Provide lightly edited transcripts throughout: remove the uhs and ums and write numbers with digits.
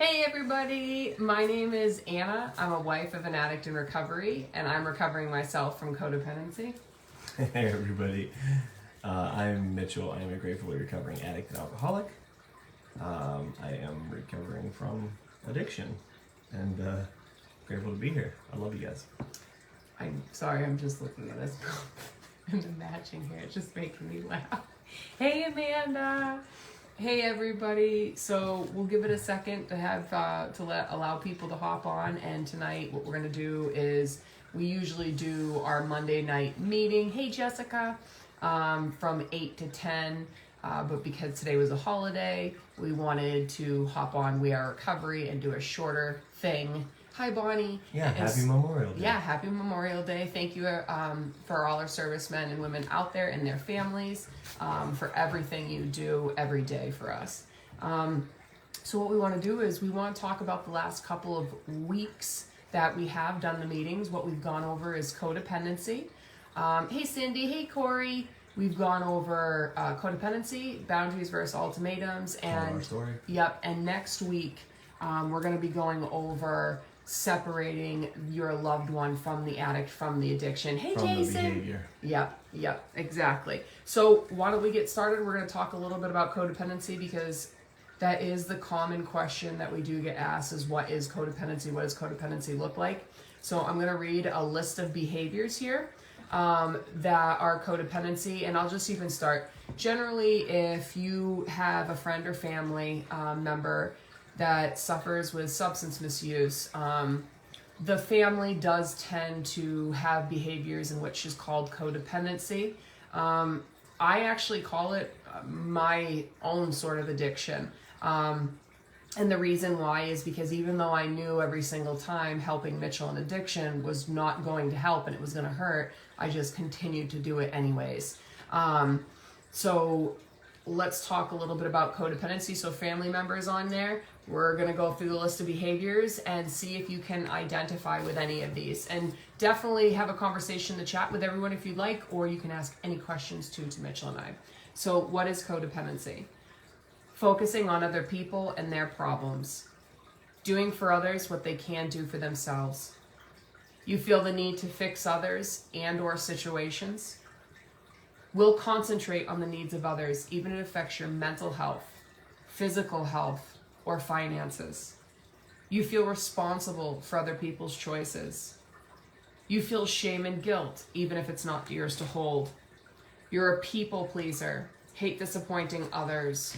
Hey everybody, my name is Anna. I'm a wife of an addict in recovery, and I'm recovering myself from codependency. Hey everybody, I'm Mitchell. I am a gratefully recovering addict and alcoholic. I am recovering from addiction and grateful to be here. I love you guys. I'm sorry, I'm just looking at us and the matching here. It's just making me laugh. Hey Amanda. Hey everybody. So we'll give it a second to have allow people to hop on. And tonight, what we're gonna do is we usually do our Monday night meeting. Hey Jessica, from 8 to 10. But because today was a holiday, we wanted to hop on We Are Recovery and do a shorter thing. Hi Bonnie. Yeah, happy Memorial Day. Yeah, happy Memorial Day. Thank you for all our servicemen and women out there and their families, for everything you do every day for us. So what we want to do is we want to talk about the last couple of weeks that we have done the meetings. What we've gone over is codependency. Hey Cindy, hey Corey. We've gone over codependency, boundaries versus ultimatums, and our story. Yep. And next week we're going to be going over separating your loved one from the addict, from the addiction. Hey from Jason. The behavior. Yep, exactly. So why don't we get started? We're going to talk a little bit about codependency because that is the common question that we do get asked is what is codependency? What does codependency look like? So I'm going to read a list of behaviors here that are codependency, and I'll just even start. Generally, if you have a friend or family member that suffers with substance misuse, the family does tend to have behaviors in which is called codependency. I actually call it my own sort of addiction. And the reason why is because even though I knew every single time helping Mitchell in addiction was not going to help and it was going to hurt, I just continued to do it anyways. So let's talk a little bit about codependency. So family members on there, we're going to go through the list of behaviors and see if you can identify with any of these. And definitely have a conversation in the chat with everyone if you'd like, or you can ask any questions to Mitchell and I. So what is codependency? Focusing on other people and their problems. Doing for others what they can't do for themselves. You feel the need to fix others and or situations. Will concentrate on the needs of others, even if it affects your mental health, physical health, or finances. You feel responsible for other people's choices. You feel shame and guilt, even if it's not yours to hold. You're a people pleaser, hate disappointing others.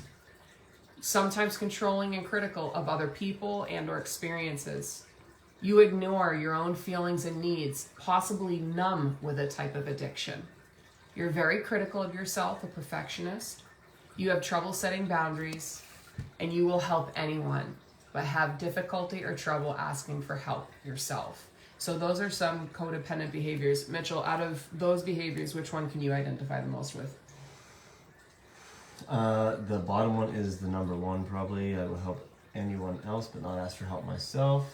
Sometimes controlling and critical of other people and or experiences. You ignore your own feelings and needs, possibly numb with a type of addiction. You're very critical of yourself, a perfectionist. You have trouble setting boundaries, and you will help anyone, but have difficulty or trouble asking for help yourself. So those are some codependent behaviors. Mitchell, out of those behaviors, which one can you identify the most with? The bottom one is the number one, probably. I will help anyone else, but not ask for help myself.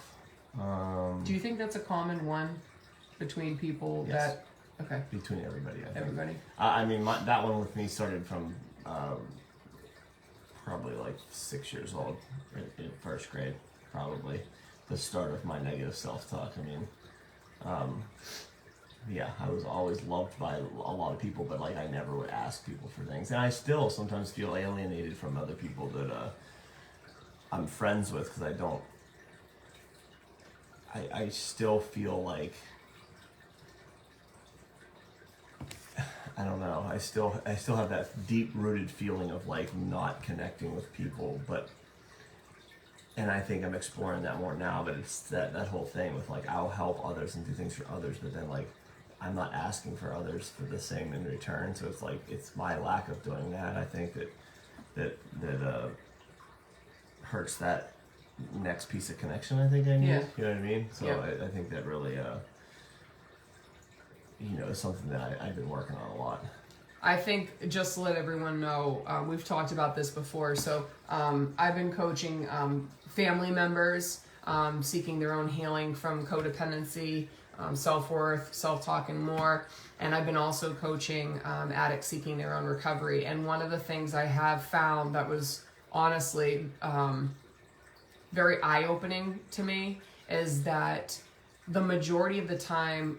Do you think that's a common one between people? Yes. That... Okay. Between everybody, I think. Everybody? I mean, that one with me started from probably like 6 years old, in first grade, probably. The start of my negative self-talk. I mean, yeah, I was always loved by a lot of people, but like I never would ask people for things. And I still sometimes feel alienated from other people that I'm friends with because I still feel like, I don't know. I still have that deep-rooted feeling of like not connecting with people, and I think I'm exploring that more now. But it's that whole thing with like I'll help others and do things for others, but then like I'm not asking for others for the same in return. So it's like it's my lack of doing that. I think that hurts that next piece of connection. I think I need. Yeah. You know what I mean? So Yeah. I think that really. Is something that I've been working on a lot. I think just to let everyone know, we've talked about this before. So I've been coaching family members seeking their own healing from codependency, self-worth, self-talk, and more. And I've been also coaching addicts seeking their own recovery. And one of the things I have found that was honestly very eye-opening to me is that the majority of the time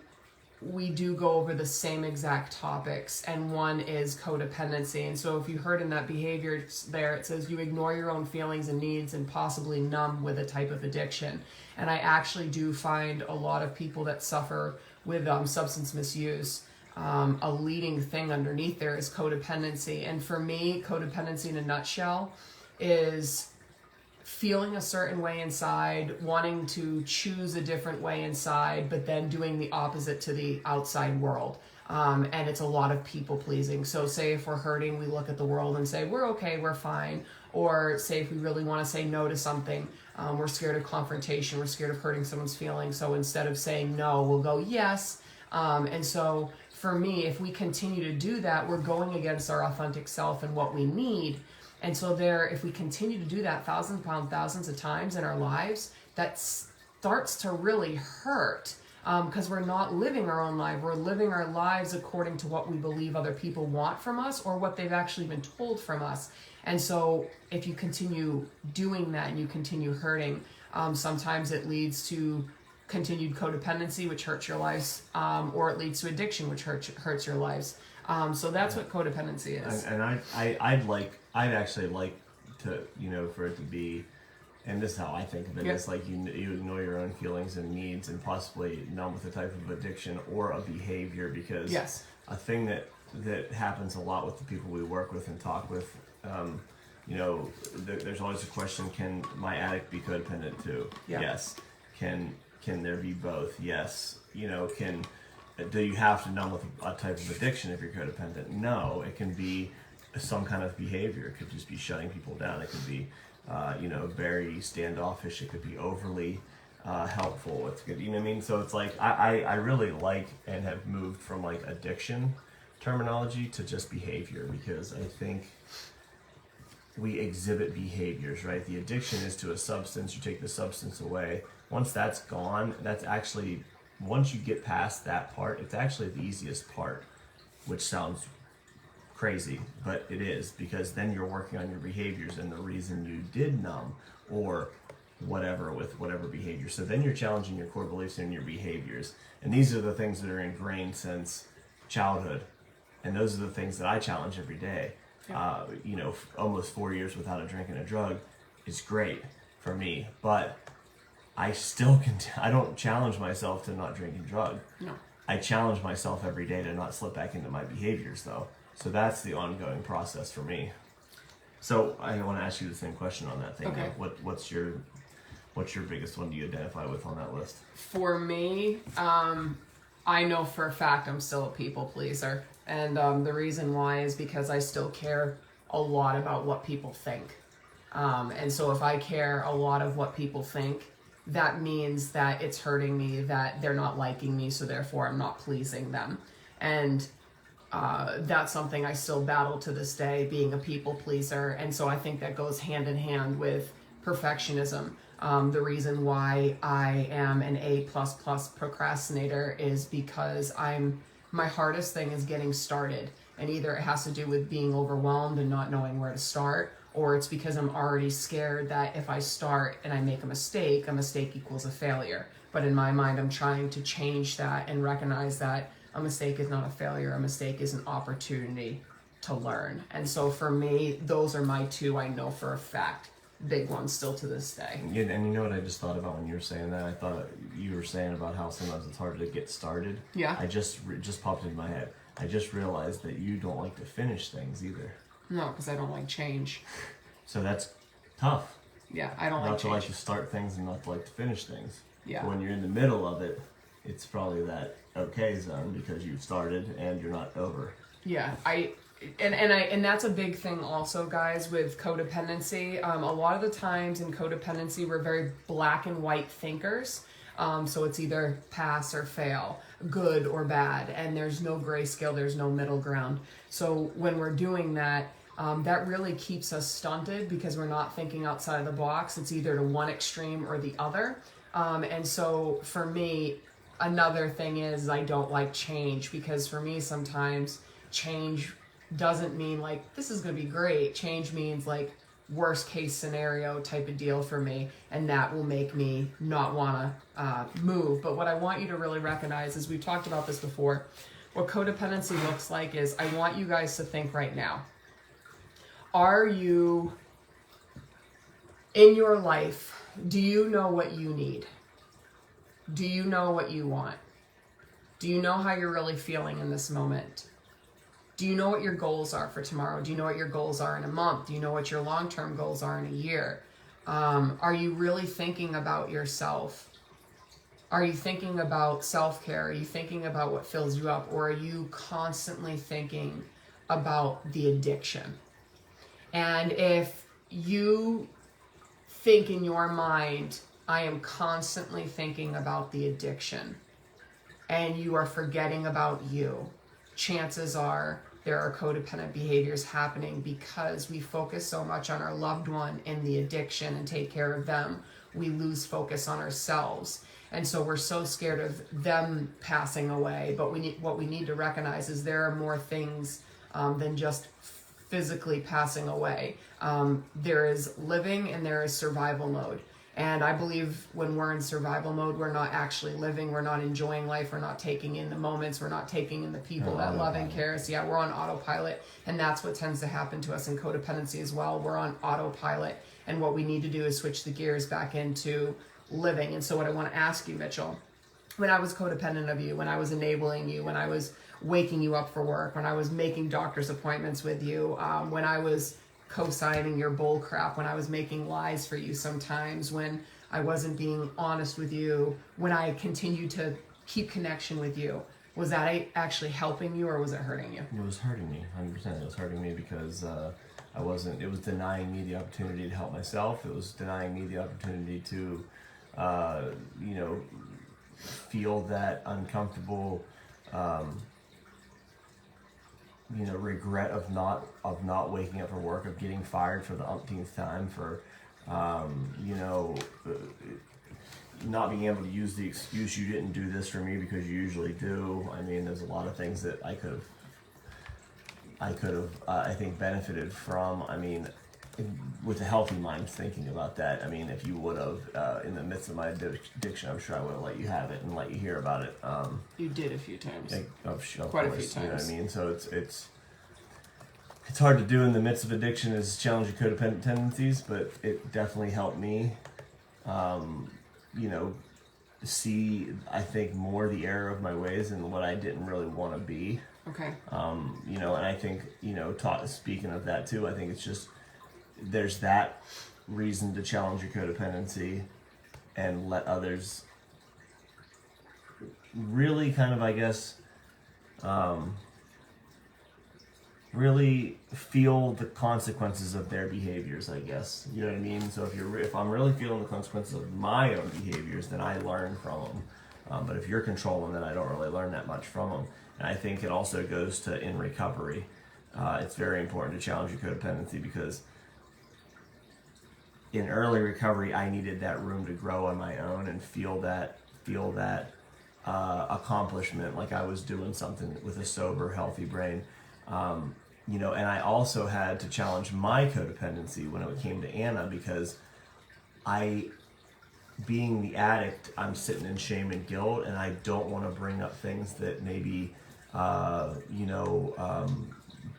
we do go over the same exact topics, and one is codependency. And so if you heard in that behavior there, it says you ignore your own feelings and needs and possibly numb with a type of addiction. And I actually do find a lot of people that suffer with substance misuse, a leading thing underneath there is codependency. And for me, codependency in a nutshell is feeling a certain way inside, wanting to choose a different way inside, but then doing the opposite to the outside world. And it's a lot of people pleasing. So say if we're hurting, we look at the world and say, we're okay, we're fine. Or say if we really want to say no to something, we're scared of confrontation, we're scared of hurting someone's feelings. So instead of saying no, we'll go yes. And so for me, if we continue to do that, we're going against our authentic self and what we need. And so if we continue to do that thousands upon thousands of times in our lives, that starts to really hurt because we're not living our own life. We're living our lives according to what we believe other people want from us or what they've actually been told from us. And so if you continue doing that and you continue hurting, sometimes it leads to continued codependency, which hurts your lives, or it leads to addiction, which hurts your lives. So that's what codependency is. And I'd actually like to, for it to be, and this is how I think of it, Yep. it's like you ignore your own feelings and needs and possibly numb with a type of addiction or a behavior, because Yes. a thing that happens a lot with the people we work with and talk with, there's always a question, can my addict be codependent too? Yeah. Yes. Can there be both? Yes. Do you have to numb with a type of addiction if you're codependent? No, it can be some kind of behavior. It could just be shutting people down. It could be, very standoffish. It could be overly helpful. It's good, you know what I mean? So it's like, I really like and have moved from like addiction terminology to just behavior, because I think we exhibit behaviors, right? The addiction is to a substance. You take the substance away. Once that's gone, once you get past that part, it's actually the easiest part, which sounds crazy, but it is, because then you're working on your behaviors and the reason you did numb or whatever with whatever behavior. So then you're challenging your core beliefs and your behaviors. And these are the things that are ingrained since childhood. And those are the things that I challenge every day. Yeah. Almost 4 years without a drink and a drug is great for me, but I still I don't challenge myself to not drink and drug. No. I challenge myself every day to not slip back into my behaviors, though. So that's the ongoing process for me. So I want to ask you the same question on that thing. Okay. What's your biggest one do you identify with on that list? For me, I know for a fact I'm still a people pleaser. And the reason why is because I still care a lot about what people think. And so if I care a lot of what people think, that means that it's hurting me, that they're not liking me, so therefore I'm not pleasing them. And that's something I still battle to this day, being a people pleaser. And so I think that goes hand in hand with perfectionism. The reason why I am an A++ procrastinator is because my hardest thing is getting started. And either it has to do with being overwhelmed and not knowing where to start, or it's because I'm already scared that if I start and I make a mistake equals a failure. But in my mind, I'm trying to change that and recognize that a mistake is not a failure. A mistake is an opportunity to learn. And so for me, those are my two, I know for a fact, big ones still to this day. Yeah, and you know what I just thought about when you were saying that? I thought you were saying about how sometimes it's hard to get started. Yeah. I just popped into my head. I just realized that you don't like to finish things either. No, because I don't like change. So that's tough. Yeah, I don't like Not to change. like to start things and not to like to finish things. Yeah. When you're in the middle of it, it's probably that okay zone because you've started and you're not over. Yeah, and that's a big thing also, guys, with codependency. A lot of the times in codependency, we're very black and white thinkers. So it's either pass or fail, good or bad, and there's no grayscale, there's no middle ground. So when we're doing that, that really keeps us stunted because we're not thinking outside of the box. It's either to one extreme or the other. And so for me, another thing is I don't like change, because for me sometimes change doesn't mean like this is going to be great. Change means like worst case scenario type of deal for me, and that will make me not want to move. But what I want you to really recognize is, we've talked about this before, what codependency looks like is, I want you guys to think right now, are you in your life, do you know what you need? Do you know what you want? Do you know how you're really feeling in this moment? Do you know what your goals are for tomorrow? Do you know what your goals are in a month? Do you know what your long-term goals are in a year? Are you really thinking about yourself? Are you thinking about self-care? Are you thinking about what fills you up? Or are you constantly thinking about the addiction? And if you think in your mind, I am constantly thinking about the addiction, and you are forgetting about you, chances are there are codependent behaviors happening because we focus so much on our loved one and the addiction and take care of them, we lose focus on ourselves. And so we're so scared of them passing away. But what we need to recognize is there are more things than just physically passing away. There is living and there is survival mode. And I believe when we're in survival mode, we're not actually living, we're not enjoying life, we're not taking in the moments, we're not taking in the people that love and care us. Yeah, we're on autopilot, and that's what tends to happen to us in codependency as well. We're on autopilot, and what we need to do is switch the gears back into living. And so what I want to ask you, Mitchell, when I was codependent of you, when I was enabling you, when I was waking you up for work, when I was making doctor's appointments with you, when I was co-signing your bull crap, when I was making lies for you sometimes, when I wasn't being honest with you, when I continued to keep connection with you, was that actually helping you or was it hurting you? It was hurting me, 100%. It was hurting me because it was denying me the opportunity to help myself. It was denying me the opportunity to, feel that uncomfortable, regret of not waking up for work, of getting fired for the umpteenth time, for not being able to use the excuse, you didn't do this for me because you usually do. I mean, there's a lot of things that I could have I think benefited from. I mean, with a healthy mind thinking about that. I mean, if you would have, in the midst of my addiction, I'm sure I would have let you have it and let you hear about it. You did a few times. Quite a few times. You know what I mean? So it's hard to do in the midst of addiction, is challenge your codependent tendencies, but it definitely helped me, see, I think, more the error of my ways and what I didn't really want to be. Okay. And I think, speaking of that too, I think it's just, there's that reason to challenge your codependency and let others really kind of, I guess, really feel the consequences of their behaviors, I guess. You know what I mean? So if I'm really feeling the consequences of my own behaviors, then I learn from them. But if you're controlling, then I don't really learn that much from them. And I think it also goes to in recovery. It's very important to challenge your codependency, because in early recovery, I needed that room to grow on my own and feel that accomplishment, like I was doing something with a sober, healthy brain. And I also had to challenge my codependency when it came to Anna, because being the addict, I'm sitting in shame and guilt, and I don't want to bring up things that maybe,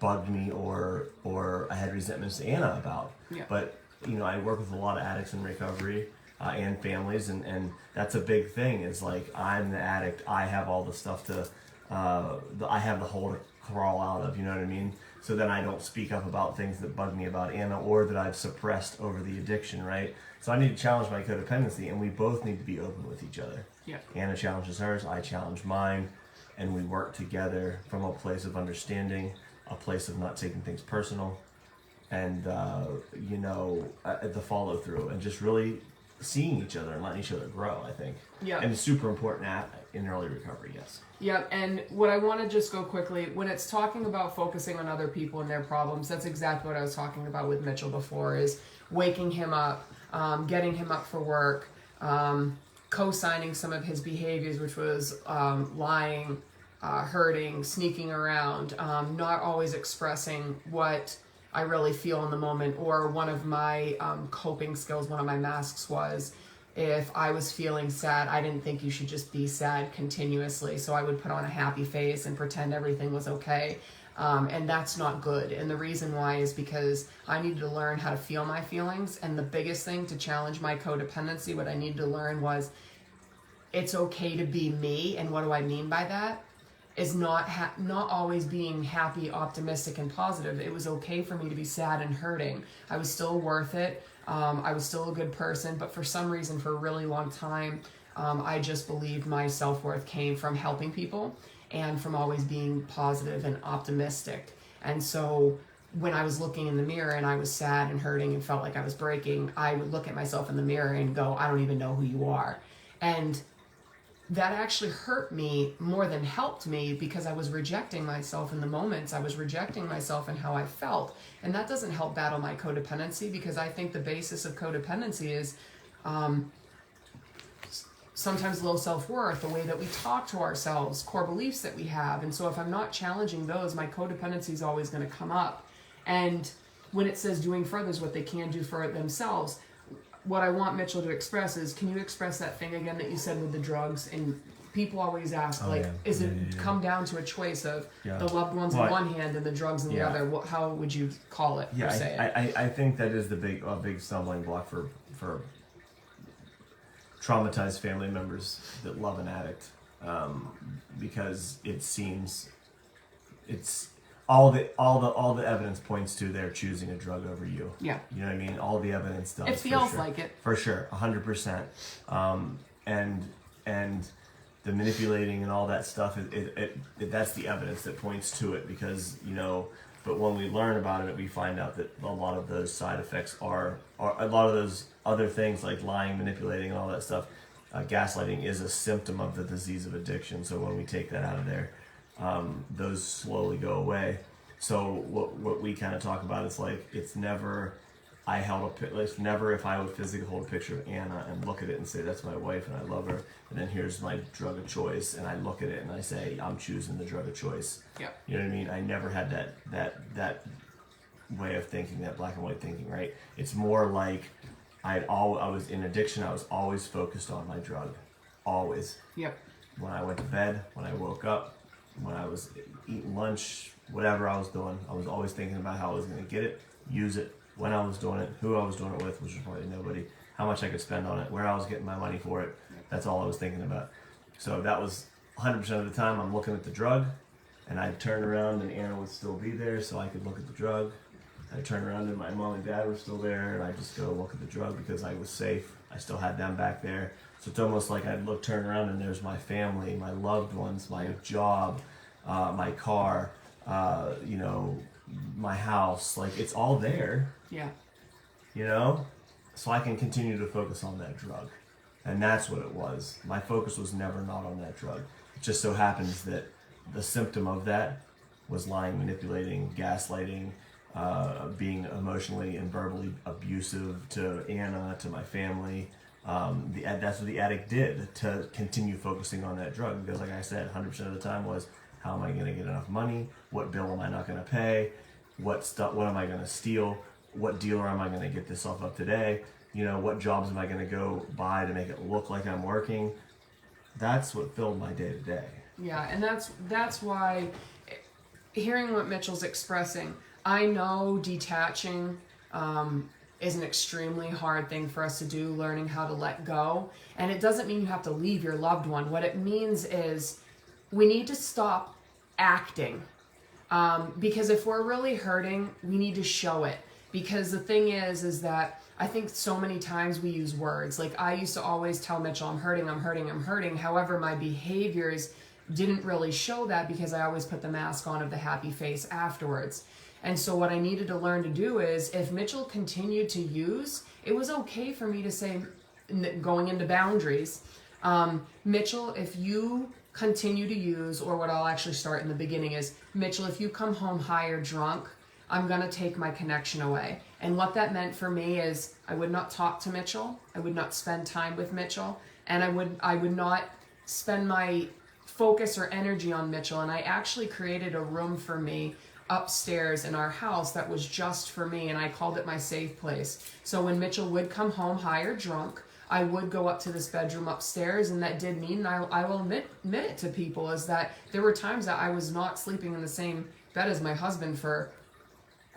bugged me or I had resentments to Anna about. Yeah. But, I work with a lot of addicts in recovery and families, and that's a big thing. It's like, I'm the addict, I have all the stuff I have the hole to crawl out of, you know what I mean? So then I don't speak up about things that bug me about Anna or that I've suppressed over the addiction, right? So I need to challenge my codependency, and we both need to be open with each other. Yeah. Anna challenges hers, I challenge mine, and we work together from a place of understanding, a place of not taking things personal, and the follow through, and just really seeing each other and letting each other grow, I think. Yeah. And it's super important in early recovery, yes. Yeah, and what I want to just go quickly, when it's talking about focusing on other people and their problems, that's exactly what I was talking about with Mitchell before, is waking him up, getting him up for work, co-signing some of his behaviors, which was lying, hurting, sneaking around, not always expressing what I really feel in the moment. Or one of my coping skills, one of my masks was, if I was feeling sad, I didn't think you should just be sad continuously. So I would put on a happy face and pretend everything was okay. And that's not good. And the reason why is because I needed to learn how to feel my feelings. And the biggest thing to challenge my codependency, what I needed to learn was it's okay to be me. And what do I mean by that? Is not always being happy, optimistic, and positive. It was okay for me to be sad and hurting. I was still worth it. I was still a good person, but for some reason, for a really long time, I just believed my self-worth came from helping people and from always being positive and optimistic. And so when I was looking in the mirror and I was sad and hurting and felt like I was breaking, I would look at myself in the mirror and go, I don't even know who you are. And that actually hurt me more than helped me, because I was rejecting myself in the moments. I was rejecting myself and how I felt. And that doesn't help battle my codependency, because I think the basis of codependency is sometimes low self-worth, the way that we talk to ourselves, core beliefs that we have. And so if I'm not challenging those, my codependency is always going to come up. And when it says doing for others what they can do for themselves, what I want Mitchell to express is, can you express that thing again that you said with the drugs? And people always ask, is it come down to a choice of the loved ones on one hand and the drugs on the other? How would you call it? Yeah, or say it? I think that is the big stumbling block for traumatized family members that love an addict, because it seems it's all the evidence points to they're choosing a drug over you. Yeah. You know what I mean? All the evidence does. It feels like it. For sure, 100%. And the manipulating and all that stuff, that's the evidence that points to it, because, but when we learn about it, we find out that a lot of those side effects are a lot of those other things like lying, manipulating, and all that stuff. Gaslighting is a symptom of the disease of addiction. So when we take that out of there, those slowly go away. So what we kind of talk about is like, it's never it's never if I would physically hold a picture of Anna and look at it and say that's my wife and I love her, and then here's my drug of choice, and I look at it and I say I'm choosing the drug of choice. Yeah. You know what I mean? I never had that way of thinking, that black and white thinking, right? It's more like I was in addiction. I was always focused on my drug, always. Yep. When I went to bed, when I woke up, when I was eating lunch, whatever I was doing, I was always thinking about how I was going to get it, use it, when I was doing it, who I was doing it with, which was probably nobody, how much I could spend on it, where I was getting my money for it. That's all I was thinking about. So that was 100% of the time I'm looking at the drug, and I'd turn around and Anna would still be there so I could look at the drug. I'd turn around and my mom and dad were still there, and I'd just go look at the drug because I was safe. I still had them back there. So it's almost like I'd turn around and there's my family, my loved ones, my job, my car, my house. Like, it's all there. Yeah. So I can continue to focus on that drug. And that's what it was. My focus was never not on that drug. It just so happens that the symptom of that was lying, manipulating, gaslighting, being emotionally and verbally abusive to Anna, to my family. That's what the addict did, to continue focusing on that drug. Because like I said, 100% of the time was, how am I going to get enough money? What bill am I not going to pay? What am I going to steal? What dealer am I going to get this off of today? What jobs am I going to go buy to make it look like I'm working? That's what filled my day to day. Yeah, and that's why, hearing what Mitchell's expressing, I know detaching is an extremely hard thing for us to do, learning how to let go. And it doesn't mean you have to leave your loved one. What it means is we need to stop acting. Because if we're really hurting, we need to show it. Because the thing is that I think so many times we use words. Like, I used to always tell Mitchell, I'm hurting, I'm hurting, I'm hurting. However, my behaviors didn't really show that, because I always put the mask on of the happy face afterwards. And so what I needed to learn to do is, if Mitchell continued to use, it was okay for me to say, going into boundaries, Mitchell, if you continue to use, or what I'll actually start in the beginning is, Mitchell, if you come home high or drunk, I'm going to take my connection away. And what that meant for me is, I would not talk to Mitchell, I would not spend time with Mitchell, and I would not spend my focus or energy on Mitchell. And I actually created a room for me upstairs in our house that was just for me, and I called it my safe place. So when Mitchell would come home high or drunk, I would go up to this bedroom upstairs, and that did mean, and I will admit it to people, is that there were times that I was not sleeping in the same bed as my husband for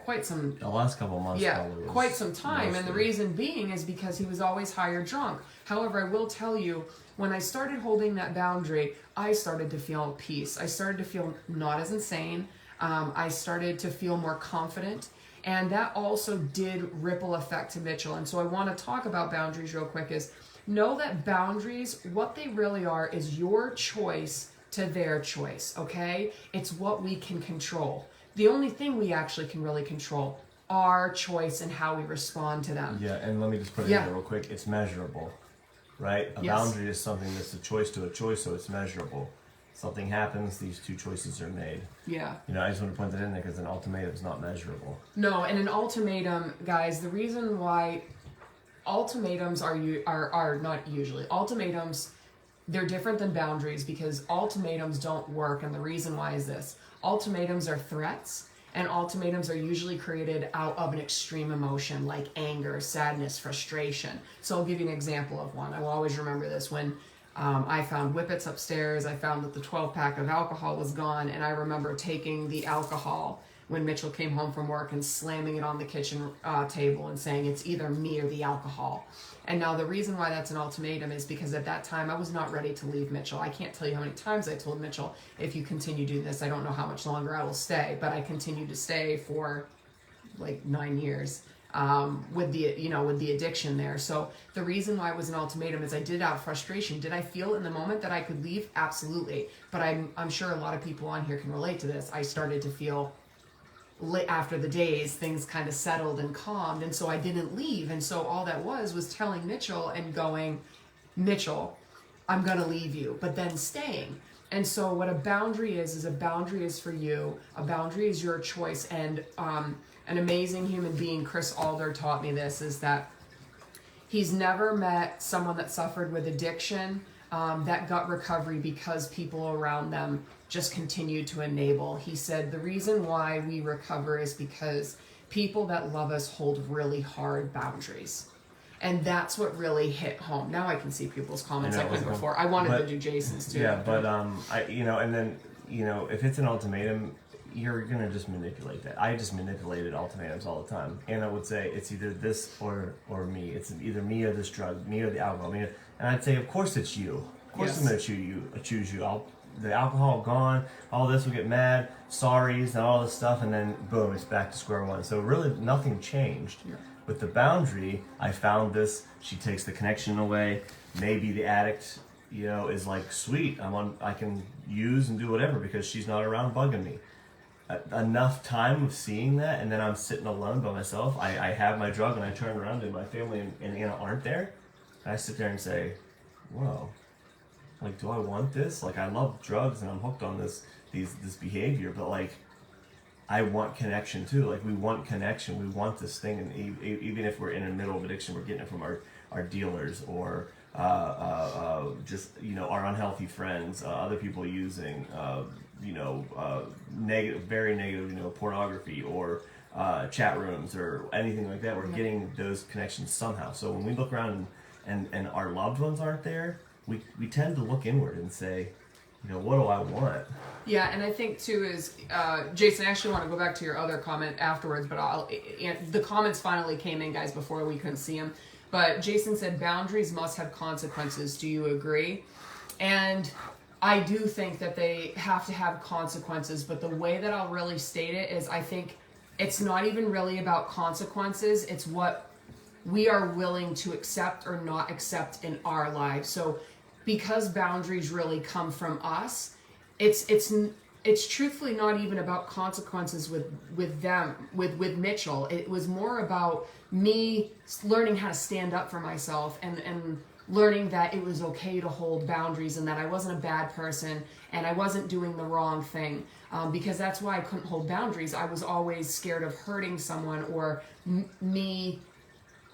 quite some... The last couple of months, yeah, quite some time. Mostly. And the reason being is because he was always high or drunk. However, I will tell you, when I started holding that boundary, I started to feel peace. I started to feel not as insane. I started to feel more confident. And that also did ripple effect to Mitchell. And so I want to talk about boundaries real quick is, know that boundaries, what they really are is your choice to their choice, okay? It's what we can control. The only thing we actually can really control, our choice and how we respond to them. Yeah, and let me just put it in there real quick. It's measurable, right? A boundary is something that's a choice to a choice, so it's measurable. Something happens, these two choices are made. Yeah. You know, I just want to point that in there because an ultimatum is not measurable. No, and an ultimatum, guys, the reason why ultimatums are not usually. Ultimatums, they're different than boundaries because ultimatums don't work, and the reason why is this. Ultimatums are threats, and ultimatums are usually created out of an extreme emotion like anger, sadness, frustration. So I'll give you an example of one. I will always remember this. When I found Whippets upstairs, I found that the 12-pack of alcohol was gone, and I remember taking the alcohol when Mitchell came home from work and slamming it on the kitchen table and saying, it's either me or the alcohol. And now the reason why that's an ultimatum is because at that time I was not ready to leave Mitchell. I can't tell you how many times I told Mitchell, if you continue doing this, I don't know how much longer I will stay, but I continued to stay for like 9 years. With the addiction there. So the reason why it was an ultimatum is I did have frustration. Did I feel in the moment that I could leave? Absolutely. But I'm sure a lot of people on here can relate to this. I started to feel after the days, things kind of settled and calmed, and so I didn't leave. And so all that was telling Mitchell and going, Mitchell, I'm gonna leave you, but then staying. And so what a boundary is a boundary is for you. A boundary is your choice. And an amazing human being, Chris Alder, taught me this, is that he's never met someone that suffered with addiction that got recovery because people around them just continued to enable. He said the reason why we recover is because people that love us hold really hard boundaries. And that's what really hit home. Now I can see people's comments I couldn't before. I wanted to do Jason's too. Yeah, but and then if it's an ultimatum, you're gonna just manipulate that. I just manipulated ultimatums all the time, and I would say it's either this or me. It's either me or this drug, me or the alcohol. And I'd say, of course it's you. Of course I'm gonna choose you. The alcohol gone, all this, will get mad, sorries, and all this stuff, and then boom, it's back to square one. So really, nothing changed. Yeah. With the boundary, I found this. She takes the connection away. Maybe the addict, is like, sweet. I can use and do whatever because she's not around bugging me. Enough time of seeing that, and then I'm sitting alone by myself. I have my drug, and I turn around, and my family and Anna aren't there. And I sit there and say, whoa, like, do I want this? Like, I love drugs, and I'm hooked on this behavior, but like, I want connection too. Like, we want connection. We want this thing, and even if we're in the middle of addiction, we're getting it from our dealers or just our unhealthy friends, other people using negative, very negative, pornography or chat rooms or anything like that. We're getting those connections somehow. So when we look around and our loved ones aren't there, we tend to look inward and say, what do I want? Yeah, and I think too is, Jason, I actually want to go back to your other comment afterwards, but the comments finally came in, guys, before we couldn't see them. But Jason said boundaries must have consequences. Do you agree? And I do think that they have to have consequences, but the way that I'll really state it is I think it's not even really about consequences. It's what we are willing to accept or not accept in our lives. So because boundaries really come from us, it's truthfully not even about consequences with them, with Mitchell. It was more about me learning how to stand up for myself and learning that it was okay to hold boundaries and that I wasn't a bad person and I wasn't doing the wrong thing. Because that's why I couldn't hold boundaries. I was always scared of hurting someone or me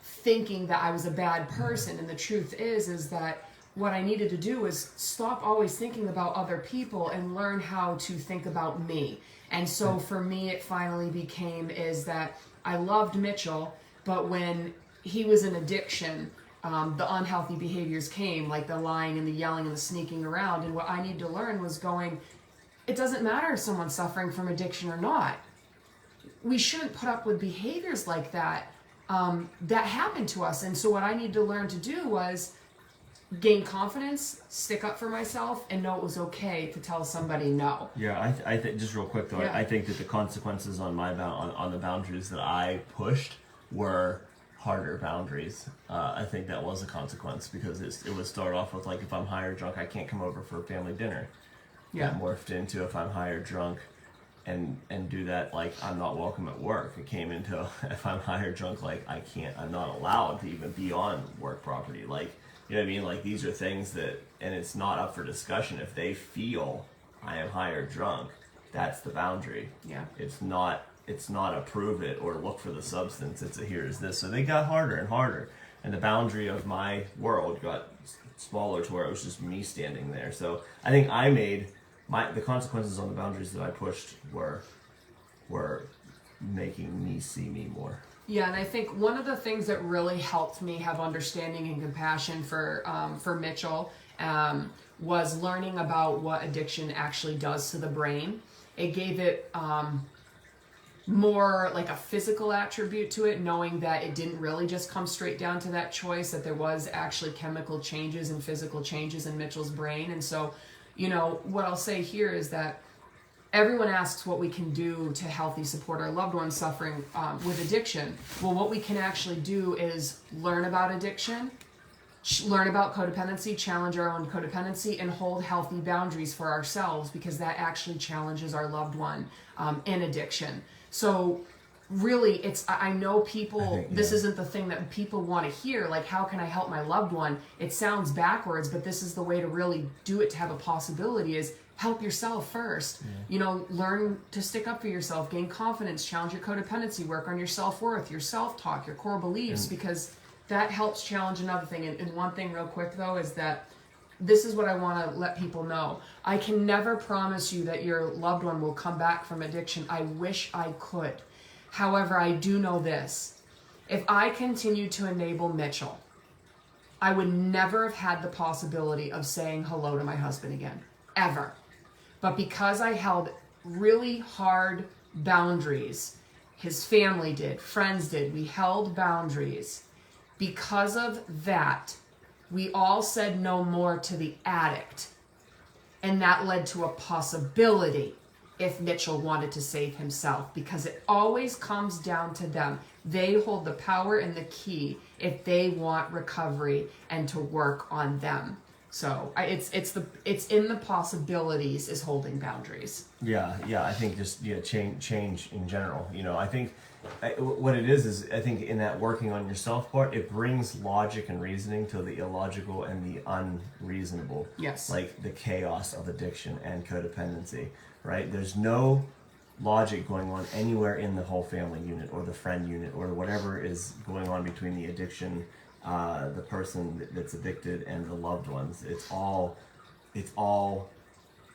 thinking that I was a bad person. And the truth is that what I needed to do was stop always thinking about other people and learn how to think about me. And so for me, it finally became is that I loved Mitchell, but when he was in addiction, the unhealthy behaviors came, like the lying and the yelling and the sneaking around. And what I need to learn was going, it doesn't matter if someone's suffering from addiction or not. We shouldn't put up with behaviors like that that happen to us. And so what I need to learn to do was gain confidence, stick up for myself, and know it was okay to tell somebody no. Yeah, I think just real quick though, Yeah. I think that the consequences on my on the boundaries that I pushed were harder boundaries. I think that was a consequence because it would start off with like, if I'm high or drunk, I can't come over for family dinner. Yeah. That morphed into, if I'm high or drunk and do that, like, I'm not welcome at work. It came into, if I'm high or drunk, like, I'm not allowed to even be on work property. Like, you know what I mean? Like, these are things that, and it's not up for discussion. If they feel I am high or drunk, that's the boundary. Yeah. It's not a prove it or look for the substance. It's a here's this. So they got harder and harder. And the boundary of my world got smaller to where it was just me standing there. So I think I made the consequences on the boundaries that I pushed were making me see me more. Yeah, and I think one of the things that really helped me have understanding and compassion for Mitchell was learning about what addiction actually does to the brain. It gave it more like a physical attribute to it, knowing that it didn't really just come straight down to that choice, that there was actually chemical changes and physical changes in Mitchell's brain. And so, you know, what I'll say here is that everyone asks what we can do to healthy support our loved ones suffering with addiction. Well, what we can actually do is learn about addiction, learn about codependency, challenge our own codependency, and hold healthy boundaries for ourselves, because that actually challenges our loved one in addiction. So really, I know people, this isn't the thing that people want to hear, like, how can I help my loved one? It sounds backwards, but this is the way to really do it, to have a possibility, is help yourself first. You know, learn to stick up for yourself, gain confidence, challenge your codependency, work on your self-worth, your self-talk, your core beliefs, because that helps challenge another thing. And one thing real quick though is that this is what I want to let people know. I can never promise you that your loved one will come back from addiction. I wish I could. However, I do know this. If I continued to enable Mitchell, I would never have had the possibility of saying hello to my husband again, ever. But because I held really hard boundaries, his family did, friends did, we held boundaries. Because of that, we all said no more to the addict. And that led to a possibility if Mitchell wanted to save himself, because it always comes down to them. They hold the power and the key if they want recovery and to work on them. So it's in the possibilities is holding boundaries. Yeah, I think just change in general. You know, I think what it is I think in that working on yourself part, it brings logic and reasoning to the illogical and the unreasonable. Yes. Like the chaos of addiction and codependency, right? There's no logic going on anywhere in the whole family unit or the friend unit or whatever is going on between the addiction, the person that's addicted and the loved ones. It's all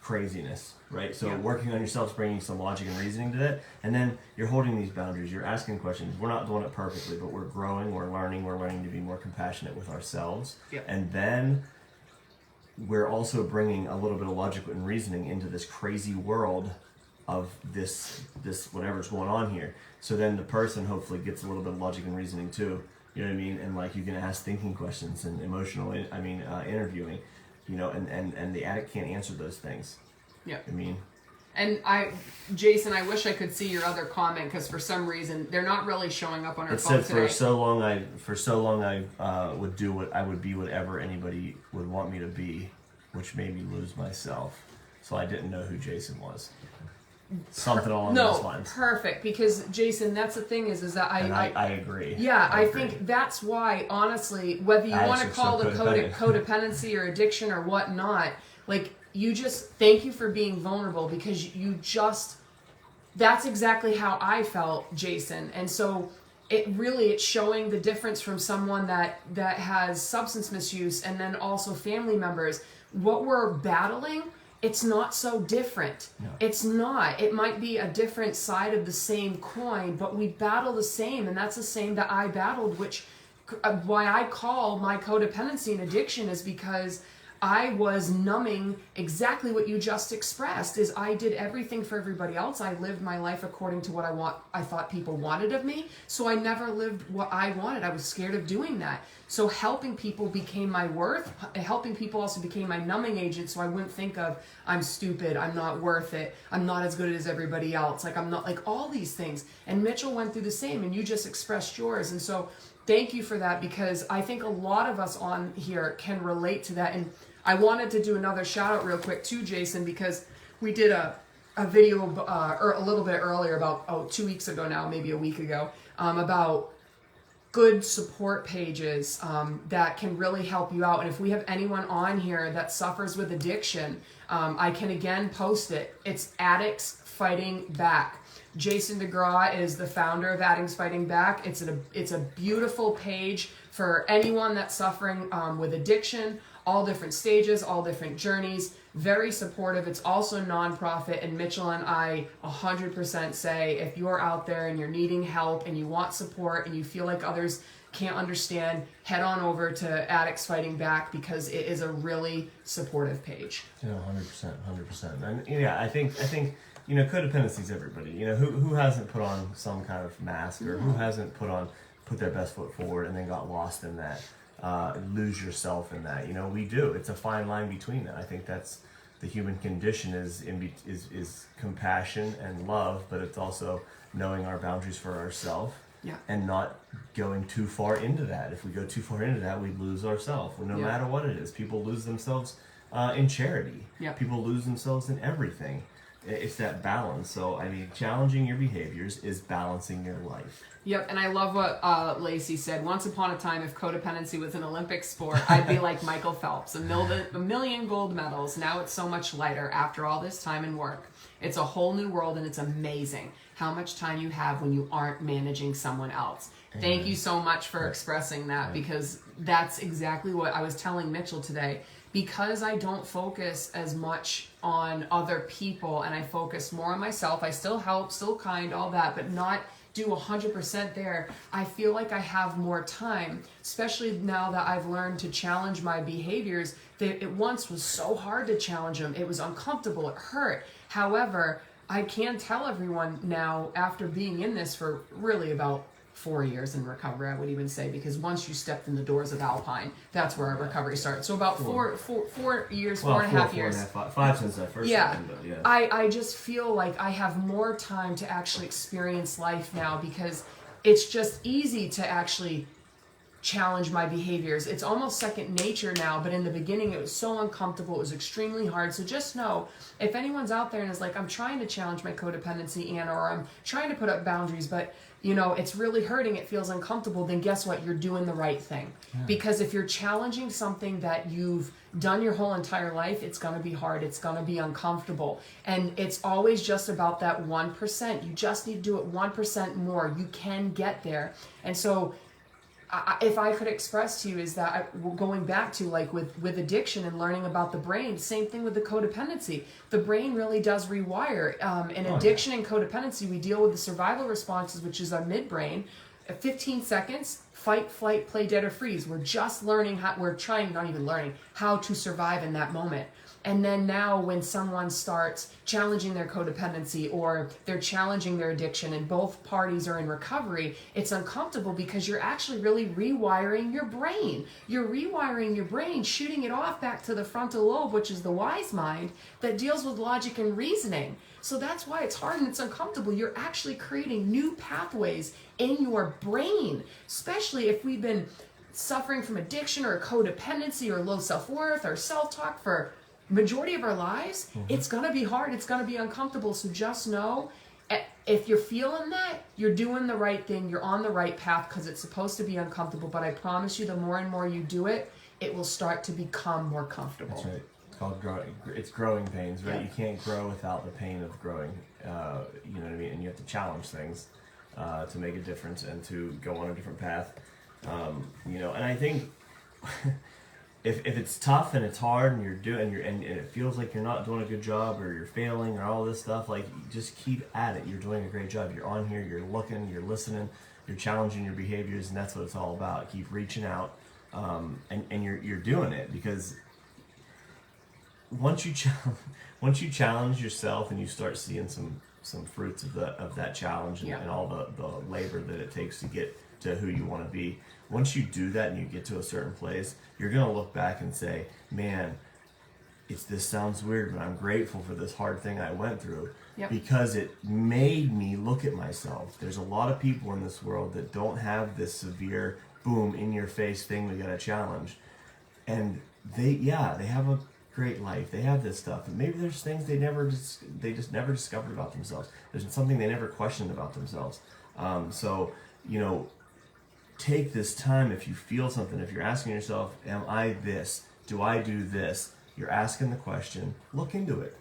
craziness, right? So working on yourself is bringing some logic and reasoning to that, and then you're holding these boundaries, you're asking questions. We're not doing it perfectly, but we're growing, we're learning to be more compassionate with ourselves. And then we're also bringing a little bit of logic and reasoning into this crazy world of this whatever's going on here. So then the person hopefully gets a little bit of logic and reasoning too. You know what I mean? And like you can ask thinking questions and interviewing, you know, and the addict can't answer those things. Yeah. I mean, and Jason, I wish I could see your other comment, because for some reason they're not really showing up on our it phone said today. for so long I would do what I would be whatever anybody would want me to be, which made me lose myself. So I didn't know who Jason was. Something along those lines. Perfect, because Jason, that's the thing is that I agree. Yeah, I agree. think that's why, honestly, whether you want to call the codependency or addiction or whatnot, like, you just, thank you for being vulnerable, because that's exactly how I felt, Jason. And so it's showing the difference from someone that has substance misuse and then also family members. What we're battling it's not so different. No. It's not. It might be a different side of the same coin, but we battle the same, and that's the same that I battled, which why I call my codependency and addiction is because I was numbing exactly what you just expressed. Is I did everything for everybody else. I lived my life according to what I thought people wanted of me. So I never lived what I wanted. I was scared of doing that. So helping people became my worth. Helping people also became my numbing agent. So I wouldn't think of, I'm stupid, I'm not worth it, I'm not as good as everybody else. Like I'm not, like all these things. And Mitchell went through the same, and you just expressed yours. And so thank you for that, because I think a lot of us on here can relate to that. And I wanted to do another shout out real quick too, Jason, because we did a video or a little bit earlier about 2 weeks ago now, maybe a week ago, about good support pages that can really help you out. And if we have anyone on here that suffers with addiction, I can again post it. It's Addicts Fighting Back. Jason DeGraw is the founder of Addicts Fighting Back. It's a beautiful page for anyone that's suffering with addiction, all different stages, all different journeys, very supportive. It's also nonprofit, and Mitchell and I 100% say if you're out there and you're needing help and you want support and you feel like others can't understand, head on over to Addicts Fighting Back, because it is a really supportive page. Yeah, 100%. And yeah, I think codependency is everybody. Who hasn't put on some kind of mask, or who hasn't put their best foot forward and then got lost in that, lose yourself in that. We do. It's a fine line between that. I think that's the human condition is compassion and love, but it's also knowing our boundaries for ourselves. Yeah. And not going too far into that. If we go too far into that, we lose ourselves. No matter what it is, people lose themselves in charity. Yeah. People lose themselves in everything. It's that balance. So, challenging your behaviors is balancing your life. Yep, and I love what Lacey said. Once upon a time, if codependency was an Olympic sport, I'd be like Michael Phelps, a million gold medals. Now it's so much lighter after all this time and work. It's a whole new world, and it's amazing how much time you have when you aren't managing someone else. Thank you so much for expressing that, because that's exactly what I was telling Mitchell today. Because I don't focus as much on other people and I focus more on myself, I still help, still kind, all that, but not do 100% there. I feel like I have more time, especially now that I've learned to challenge my behaviors. It once was so hard to challenge them. It was uncomfortable, it hurt. However, I can tell everyone now, after being in this for really about 4 years in recovery, I would even say, because once you stepped in the doors of Alpine, that's where our recovery started. So about 4 years, well, 4.5 years. 5 since I first started, but yeah. I just feel like I have more time to actually experience life now, because it's just easy to actually challenge my behaviors. It's almost second nature now, but in the beginning it was so uncomfortable. It was extremely hard. So just know, if anyone's out there and is like, I'm trying to challenge my codependency, or I'm trying to put up boundaries, but it's really hurting, it feels uncomfortable, then guess what? You're doing the right thing. Yeah. Because if you're challenging something that you've done your whole entire life, it's going to be hard, it's going to be uncomfortable. And it's always just about that 1%. You just need to do it 1% more. You can get there. And so if I could express to you is that going back to like with addiction and learning about the brain, same thing with the codependency. The brain really does rewire. In addiction and codependency, we deal with the survival responses, which is our midbrain. 15 seconds, fight, flight, play, dead, or freeze. We're just learning not even learning how to survive in that moment. And then now when someone starts challenging their codependency or they're challenging their addiction and both parties are in recovery, it's uncomfortable because you're actually really rewiring your brain. You're rewiring your brain, shooting it off back to the frontal lobe, which is the wise mind that deals with logic and reasoning. So that's why it's hard and it's uncomfortable. You're actually creating new pathways in your brain, especially if we've been suffering from addiction or codependency or low self-worth or self-talk for majority of our lives. It's going to be hard. It's going to be uncomfortable. So just know, if you're feeling that, you're doing the right thing. You're on the right path, because it's supposed to be uncomfortable. But I promise you, the more and more you do it, it will start to become more comfortable. That's right. It's called growing. It's growing pains, right? Yeah. You can't grow without the pain of growing. You know what I mean? And you have to challenge things to make a difference and to go on a different path. And I think if it's tough and it's hard and and it feels like you're not doing a good job or you're failing or all this stuff, like just keep at it. You're doing a great job. You're on here, you're looking, you're listening, you're challenging your behaviors, and that's what it's all about. Keep reaching out, and you're doing it, because once you challenge yourself and you start seeing some fruits of that challenge and all the labor that it takes to get to who you want to be. Once you do that and you get to a certain place, you're going to look back and say, man, this sounds weird, but I'm grateful for this hard thing I went through, because it made me look at myself. There's a lot of people in this world that don't have this severe, boom, in your face thing we got to challenge. And they have a great life. They have this stuff. And maybe there's things they just never discovered about themselves. There's something they never questioned about themselves. So, take this time. If you feel something, if you're asking yourself, am I this? Do I do this? You're asking the question, look into it.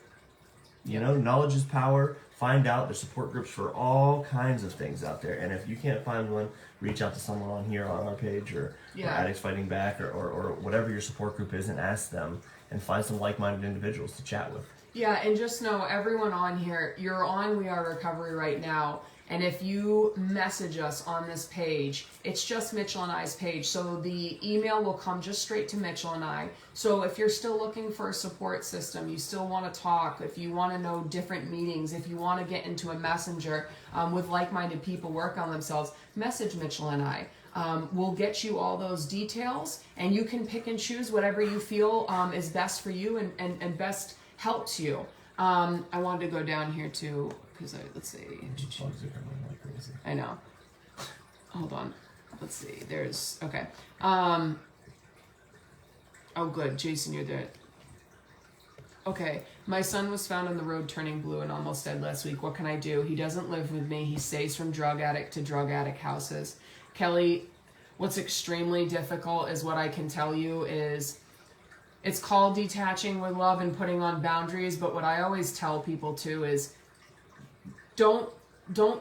Knowledge is power. Find out. There's support groups for all kinds of things out there. And if you can't find one, reach out to someone on here on our page or Addicts Fighting Back or whatever your support group is, and ask them and find some like-minded individuals to chat with. Yeah, and just know, everyone on here, you're on We Are Recovery right now. And if you message us on this page, it's just Mitchell and I's page. So the email will come just straight to Mitchell and I. So if you're still looking for a support system, you still want to talk, if you want to know different meetings, if you want to get into a messenger with like-minded people work on themselves, message Mitchell and I. We'll get you all those details, and you can pick and choose whatever you feel is best for you and best helps you. I wanted to go down here too. Let's see. I know. Hold on. Let's see. There's okay. Oh, good, Jason, you're there. Okay. My son was found on the road turning blue and almost dead last week. What can I do? He doesn't live with me. He stays from drug addict to drug addict houses. Kelly, what's extremely difficult is what I can tell you is it's called detaching with love and putting on boundaries. But what I always tell people too is don't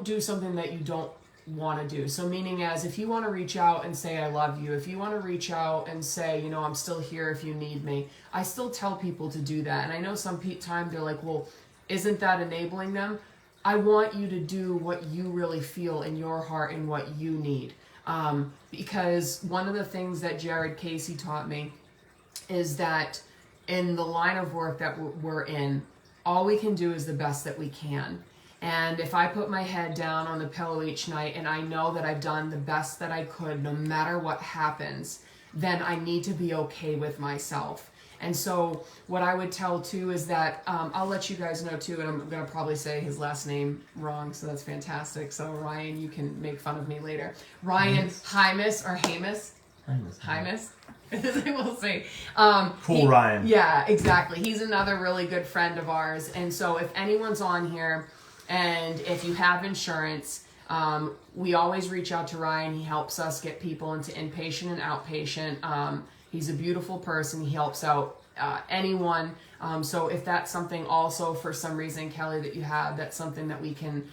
do something that you don't want to do. So meaning as if you want to reach out and say I love you, if you want to reach out and say, I'm still here if you need me, I still tell people to do that. And I know some time they're like, well, isn't that enabling them? I want you to do what you really feel in your heart and what you need. Because one of the things that Jared Casey taught me is that in the line of work that we're in, all we can do is the best that we can. And if I put my head down on the pillow each night and I know that I've done the best that I could no matter what happens, then I need to be okay with myself. And so what I would tell too is that I'll let you guys know too, and I'm going to probably say his last name wrong, so that's fantastic. So Ryan, you can make fun of me later. Ryan Hymus or Hamus? Hymus? We'll see. Ryan. Yeah, exactly. He's another really good friend of ours. And so if anyone's on here, and if you have insurance, we always reach out to Ryan. He helps us get people into inpatient and outpatient. He's a beautiful person. He helps out anyone. So if that's something also for some reason, Kelly, that you have, that's something that we can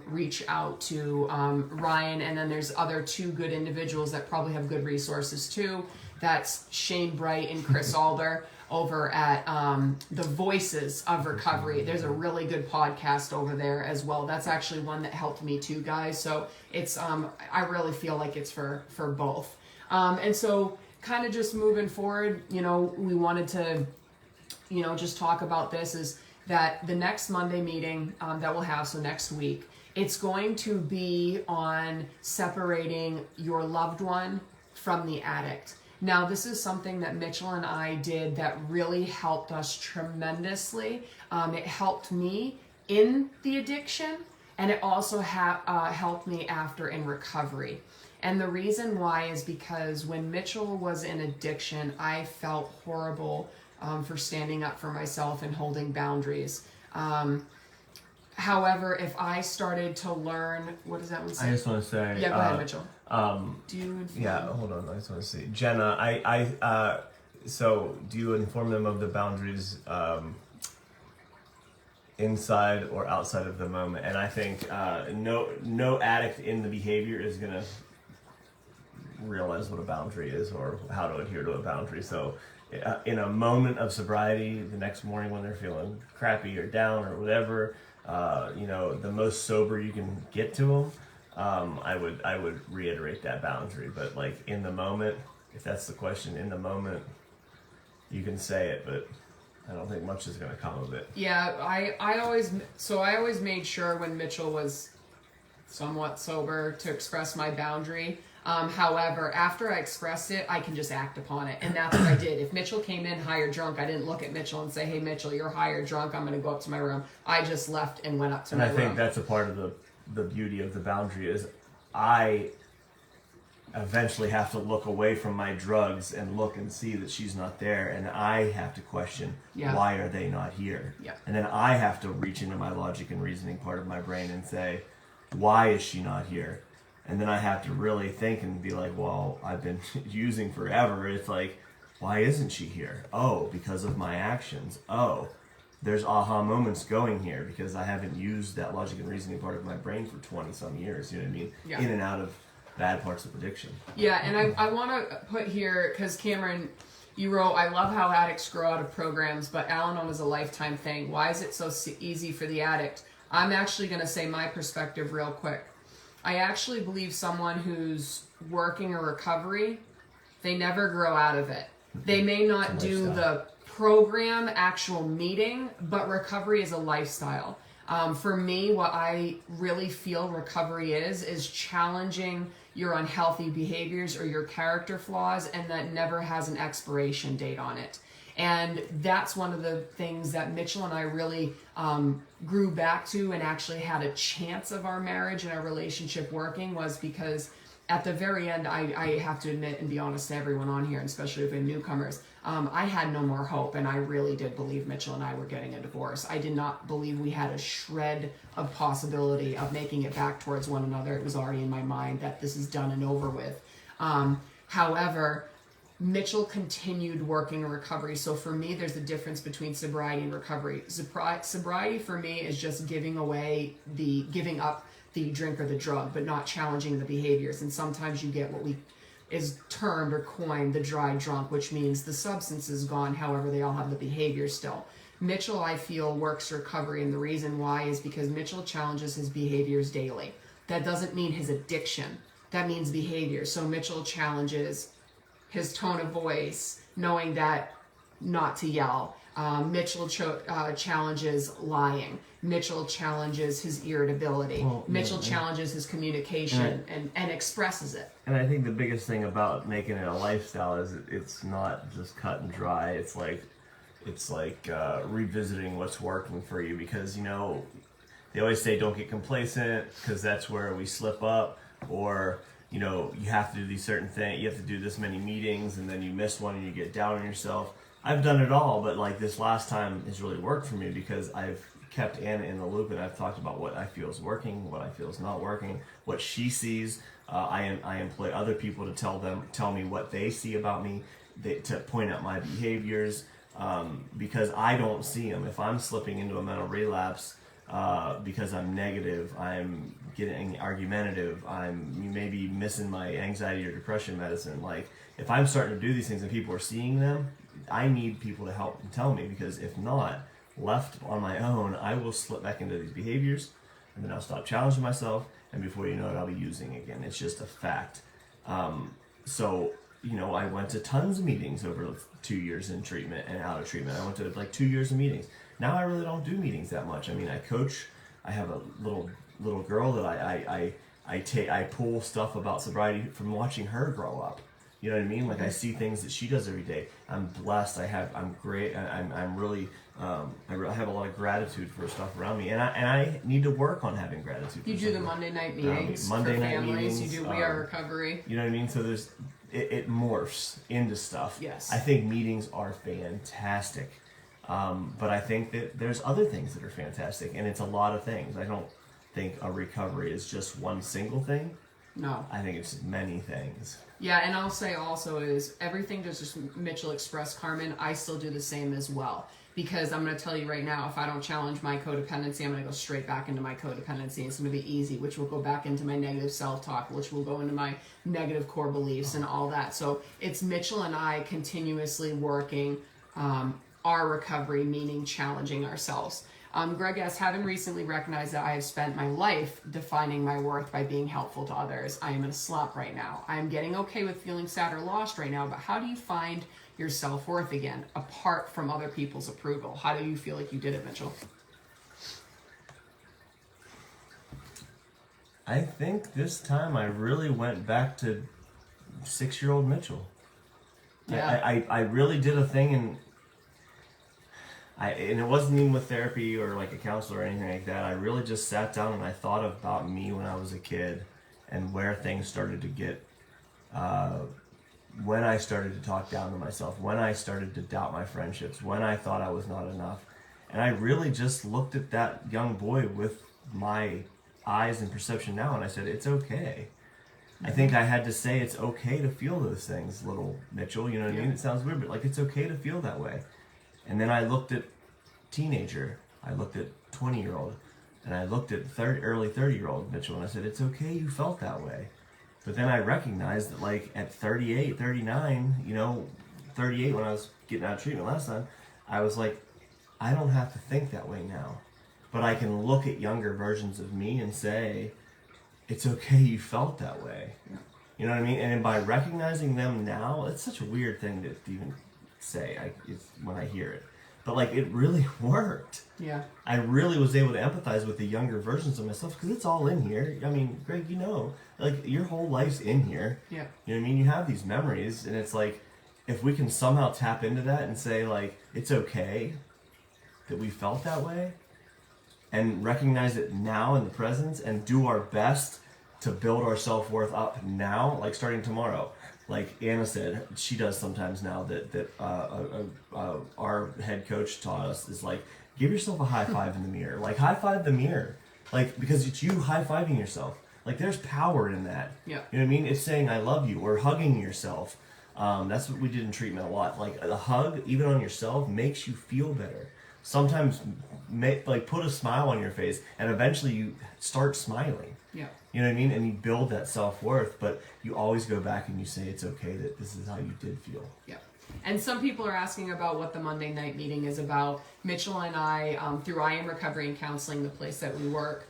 reach out to Ryan. And then there's other two good individuals that probably have good resources too. That's Shane Bright and Chris Alder over at the Voices of Recovery. There's a really good podcast over there as well. That's actually one that helped me too, guys. So it's I really feel like it's for both. And so kind of just moving forward, we wanted to, just talk about this is that the next Monday meeting that we'll have, so next week, it's going to be on separating your loved one from the addict. Now, this is something that Mitchell and I did that really helped us tremendously. It helped me in the addiction, and it also helped me after in recovery. And the reason why is because when Mitchell was in addiction, I felt horrible for standing up for myself and holding boundaries. However, if I started to learn, what does that one say? I just want to say... Yeah, go ahead, Mitchell. Do you hold on. I just want to see. Jenna, so do you inform them of the boundaries inside or outside of the moment? And I think no addict in the behavior is going to realize what a boundary is or how to adhere to a boundary. So in a moment of sobriety, the next morning when they're feeling crappy or down or whatever, the most sober you can get to them, I would reiterate that boundary. But like in the moment, if that's the question, in the moment, you can say it, but I don't think much is going to come of it. Yeah, I always made sure when Mitchell was somewhat sober to express my boundary. However, after I expressed it, I can just act upon it. And that's what I did. If Mitchell came in high or drunk, I didn't look at Mitchell and say, hey, Mitchell, you're high or drunk. I'm going to go up to my room. I just left and went up to my room. And I think that's a part of the beauty of the boundary is I eventually have to look away from my drugs and look and see that she's not there. And I have to question, why are they not here? Yeah. And then I have to reach into my logic and reasoning part of my brain and say, why is she not here? And then I have to really think and be like, well, I've been using forever. It's like, why isn't she here? Oh, because of my actions. Oh, there's aha moments going here because I haven't used that logic and reasoning part of my brain for 20 some years. You know what I mean? Yeah. In and out of bad parts of addiction. Yeah, and I want to put here, because Cameron, you wrote, I love how addicts grow out of programs, but Al-Anon is a lifetime thing. Why is it so easy for the addict? I'm actually going to say my perspective real quick. I actually believe someone who's working a recovery, they never grow out of it. They may not do the program actual meeting, but recovery is a lifestyle. For me, what I really feel recovery is challenging your unhealthy behaviors or your character flaws, and that never has an expiration date on it. And that's one of the things that Mitchell and I really grew back to and actually had a chance of our marriage and our relationship working, was because at the very end, I have to admit and be honest to everyone on here, and especially if they're newcomers, I had no more hope, and I really did believe Mitchell and I were getting a divorce. I did not believe we had a shred of possibility of making it back towards one another. It was already in my mind that this is done and over with. However, Mitchell continued working in recovery. So for me, there's a difference between sobriety and recovery. Sobriety for me is just giving up the drink or the drug, but not challenging the behaviors. And sometimes you get what is termed or coined the dry drunk, which means the substance is gone. However, they all have the behavior still. Mitchell, I feel, works recovery, and the reason why is because Mitchell challenges his behaviors daily. That doesn't mean his addiction. That means behavior. So Mitchell challenges his tone of voice, knowing that not to yell. Mitchell challenges lying. Mitchell challenges his irritability. Mitchell challenges his communication and expresses it. And I think the biggest thing about making it a lifestyle is it's not just cut and dry. It's like revisiting what's working for you, because they always say don't get complacent because that's where we slip up, or you have to do these certain things, you have to do this many meetings, and then you miss one and you get down on yourself. I've done it all, but like this last time has really worked for me because I've kept Anna in the loop, and I've talked about what I feel is working, what I feel is not working, what she sees. I employ other people to tell me what they see about me, to point out my behaviors, because I don't see them. If I'm slipping into a mental relapse because I'm negative, I'm getting argumentative, I'm maybe missing my anxiety or depression medicine. Like if I'm starting to do these things and people are seeing them, I need people to help and tell me, because if not, left on my own, I will slip back into these behaviors, and then I'll stop challenging myself, and before you know it, I'll be using again. It's just a fact. So I went to tons of meetings over 2 years in treatment and out of treatment. I went to like 2 years of meetings. Now I really don't do meetings that much. I mean, I coach. I have a little girl that I pull stuff about sobriety from watching her grow up. You know what I mean? Like I see things that she does every day. I'm blessed. I'm great. I'm really. I have a lot of gratitude for stuff around me, and I need to work on having gratitude. You do the Monday night meetings for families. You do We Are Recovery. You know what I mean? So it morphs into stuff. Yes. I think meetings are fantastic, but I think that there's other things that are fantastic, and it's a lot of things. I don't think a recovery is just one single thing. No. I think it's many things. Yeah, and I'll say also is everything just Mitchell expressed, Carmen, I still do the same as well. Because I'm going to tell you right now, if I don't challenge my codependency, I'm going to go straight back into my codependency. It's going to be easy, which will go back into my negative self-talk, which will go into my negative core beliefs and all that. So it's Mitchell and I continuously working our recovery, meaning challenging ourselves. Greg S., having recently recognized that I have spent my life defining my worth by being helpful to others, I am in a slump right now. I am getting okay with feeling sad or lost right now, but how do you find your self-worth again, apart from other people's approval? How do you feel like you did it, Mitchell? I think this time I really went back to 6-year-old Mitchell. Yeah. I really did a thing, and it wasn't even with therapy or like a counselor or anything like that. I really just sat down and I thought about me when I was a kid and where things started to get, when I started to talk down to myself, when I started to doubt my friendships, when I thought I was not enough. And I really just looked at that young boy with my eyes and perception now, and I said, it's okay. I think I had to say it's okay to feel those things, little Mitchell, you know what I mean? It sounds weird, but like it's okay to feel that way. And then I looked at teenager, I looked at 20-year-old, and I looked at early 30-year-old Mitchell, and I said, it's okay you felt that way. But then I recognized that like at 38, 39, 38 when I was getting out of treatment last time, I was like, I don't have to think that way now. But I can look at younger versions of me and say, it's okay you felt that way. Yeah. You know what I mean? And by recognizing them now, it's such a weird thing to even say when I hear it. But like it really worked. Yeah. I really was able to empathize with the younger versions of myself because it's all in here. I mean, Greg, like your whole life's in here. Yeah. You know what I mean? You have these memories, and it's like if we can somehow tap into that and say like it's okay that we felt that way, and recognize it now in the present, and do our best to build our self-worth up now, like starting tomorrow. Like Anna said, she does sometimes now that our head coach taught us is like, give yourself a high five in the mirror. Like high five the mirror. Like, because it's you high fiving yourself. Like there's power in that. Yeah. You know what I mean? It's saying I love you or hugging yourself. That's what we did in treatment a lot. Like a hug, even on yourself, makes you feel better. Sometimes put a smile on your face, and eventually you start smiling. Yeah. You know what I mean? And you build that self-worth, but you always go back and you say it's okay that this is how you did feel. Yeah. And some people are asking about what the Monday night meeting is about. Mitchell and I, through I Am Recovery and Counseling, the place that we work,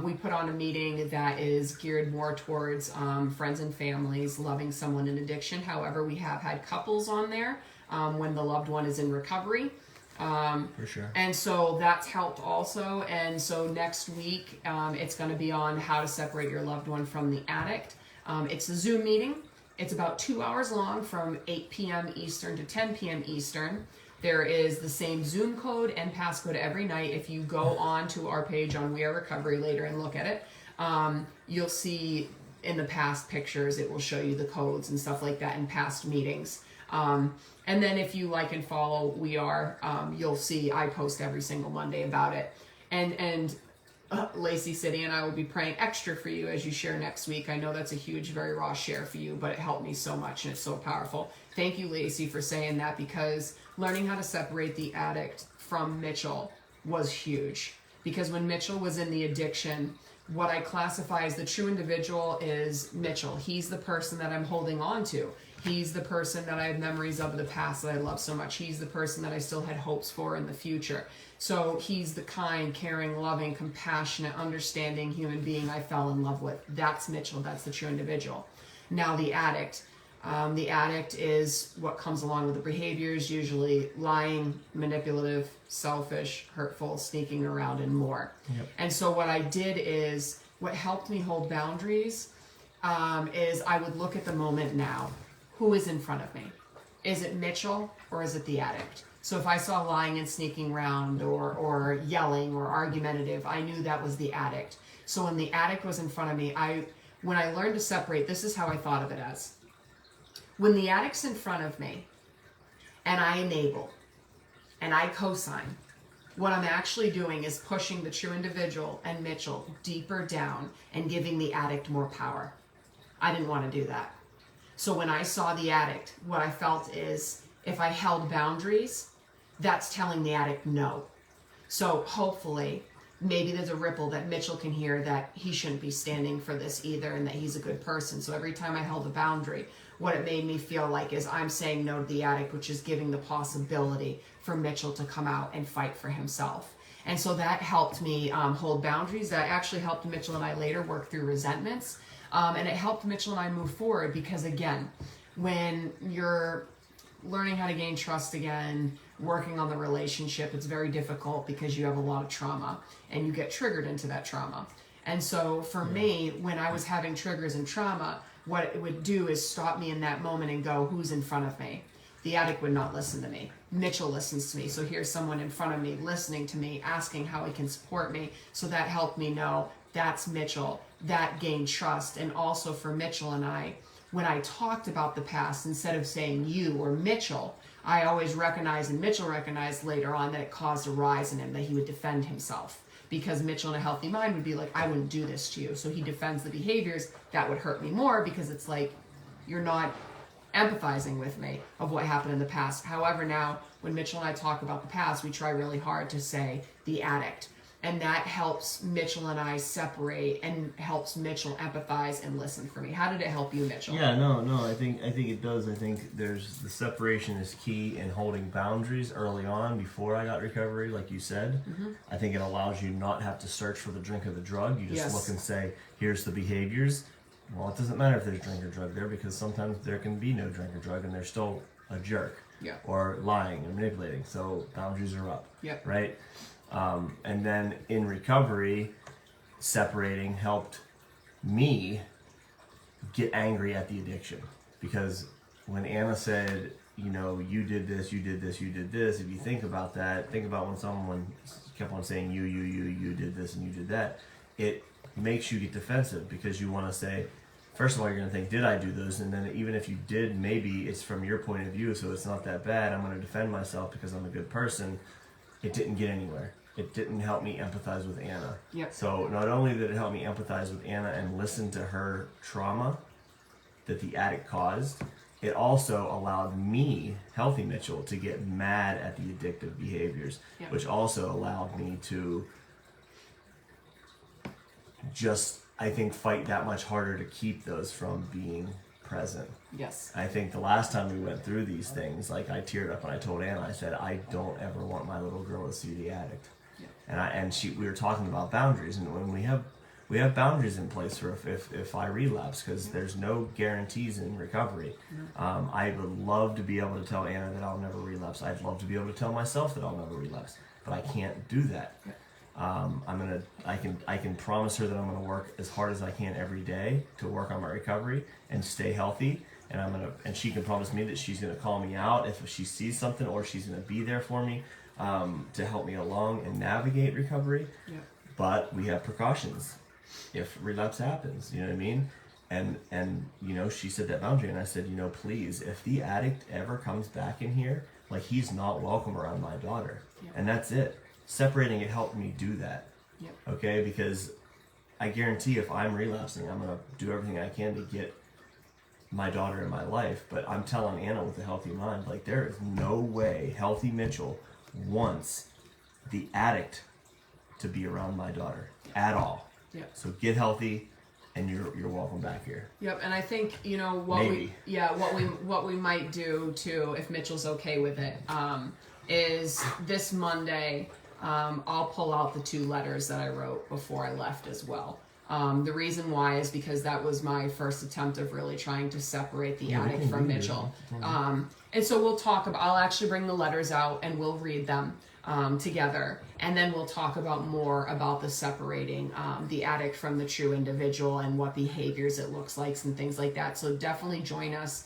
we put on a meeting that is geared more towards friends and families loving someone in addiction. However, we have had couples on there when the loved one is in recovery. For sure. And so that's helped also. And so next week, it's going to be on how to separate your loved one from the addict. It's a Zoom meeting. It's about 2 hours long from 8 p.m. Eastern to 10 p.m. Eastern. There is the same Zoom code and passcode every night. If you go on to our page on We Are Recovery later and look at it, you'll see in the past pictures, it will show you the codes and stuff like that in past meetings. And then if you like and follow We Are, you'll see I post every single Monday about it. And Lacey City and I will be praying extra for you as you share next week. I know that's a huge, very raw share for you, but it helped me so much and it's so powerful. Thank you, Lacey, for saying that, because learning how to separate the addict from Mitchell was huge. Because when Mitchell was in the addiction, what I classify as the true individual is Mitchell. He's the person that I'm holding on to. He's the person that I have memories of the past that I love so much. He's the person that I still had hopes for in the future. So he's the kind, caring, loving, compassionate, understanding human being I fell in love with. That's Mitchell. That's the true individual. Now the addict. The addict is what comes along with the behaviors, usually lying, manipulative, selfish, hurtful, sneaking around, and more. Yep. And so what I did is, what helped me hold boundaries is I would look at the moment now. Who is in front of me? Is it Mitchell or is it the addict? So if I saw lying and sneaking around or yelling or argumentative, I knew that was the addict. So when the addict was in front of me, when I learned to separate, this is how I thought of it as. When the addict's in front of me and I enable and I co-sign, what I'm actually doing is pushing the true individual and Mitchell deeper down and giving the addict more power. I didn't want to do that. So when I saw the addict, what I felt is if I held boundaries, that's telling the addict no. So hopefully, maybe there's a ripple that Mitchell can hear that he shouldn't be standing for this either and that he's a good person. So every time I held a boundary, what it made me feel like is I'm saying no to the addict, which is giving the possibility for Mitchell to come out and fight for himself. And so that helped me hold boundaries. That actually helped Mitchell and I later work through resentments. And it helped Mitchell and I move forward because, again, when you're learning how to gain trust again, working on the relationship, it's very difficult because you have a lot of trauma and you get triggered into that trauma. And so for me, when I was having triggers and trauma, what it would do is stop me in that moment and go, who's in front of me? The addict would not listen to me. Mitchell listens to me. So here's someone in front of me listening to me, asking how he can support me. So that helped me know that's Mitchell. That gained trust. And also for Mitchell and I, when I talked about the past, instead of saying you or Mitchell, I always recognized, and Mitchell recognized later on, that it caused a rise in him, that he would defend himself. Because Mitchell in a healthy mind would be like, I wouldn't do this to you. So he defends the behaviors that would hurt me more because it's like, you're not empathizing with me of what happened in the past. However, now when Mitchell and I talk about the past, we try really hard to say the addict. And that helps Mitchell and I separate and helps Mitchell empathize and listen for me. How did it help you, Mitchell? Yeah, no, I think it does. I think there's the separation is key in holding boundaries early on before I got recovery, like you said. Mm-hmm. I think it allows you not have to search for the drink or the drug. You just look and say, here's the behaviors. Well, it doesn't matter if there's drink or drug there because sometimes there can be no drink or drug and they're still a jerk or lying and manipulating. So boundaries are up, right? And then in recovery, separating helped me get angry at the addiction. Because when Anna said, you know, you did this, you did this, you did this, if you think about that, think about when someone kept on saying you did this and you did that, it makes you get defensive because you want to say, first of all, you're going to think, did I do those? And then even if you did, maybe it's from your point of view, so it's not that bad. I'm going to defend myself because I'm a good person. It didn't get anywhere. It didn't help me empathize with Anna. Yep. So not only did it help me empathize with Anna and listen to her trauma that the addict caused, it also allowed me, healthy Mitchell, to get mad at the addictive behaviors, which also allowed me to just, I think, fight that much harder to keep those from being present. Yes. I think the last time we went through these things, like I teared up and I told Anna, I said, I don't ever want my little girl to see the addict. And we were talking about boundaries, and when we have boundaries in place for if I relapse, because there's no guarantees in recovery. I would love to be able to tell Anna that I'll never relapse. I'd love to be able to tell myself that I'll never relapse, but I can't do that. I can promise her that I'm gonna work as hard as I can every day to work on my recovery and stay healthy. And she can promise me that she's gonna call me out if she sees something, or she's gonna be there for me to help me along and navigate recovery. But we have precautions if relapse happens. You know what I mean? And you know, she said that boundary, and I said, you know, please, if the addict ever comes back in here, like, he's not welcome around my daughter. And that's it. Separating it helped me do that. Okay, because I guarantee if I'm relapsing, I'm gonna do everything I can to get my daughter in my life. But I'm telling Anna with a healthy mind, like, there is no way healthy Mitchell wants the addict to be around my daughter at all. So get healthy, and you're welcome back here. And I think, you know, what we might do too, if Mitchell's okay with it, is this Monday, I'll pull out the 2 letters that I wrote before I left as well. The reason why is because that was my first attempt of really trying to separate the addict from Mitchell. And so we'll talk about, I'll actually bring the letters out and we'll read them together. And then we'll talk about more about the separating the addict from the true individual and what behaviors it looks like and things like that. So definitely join us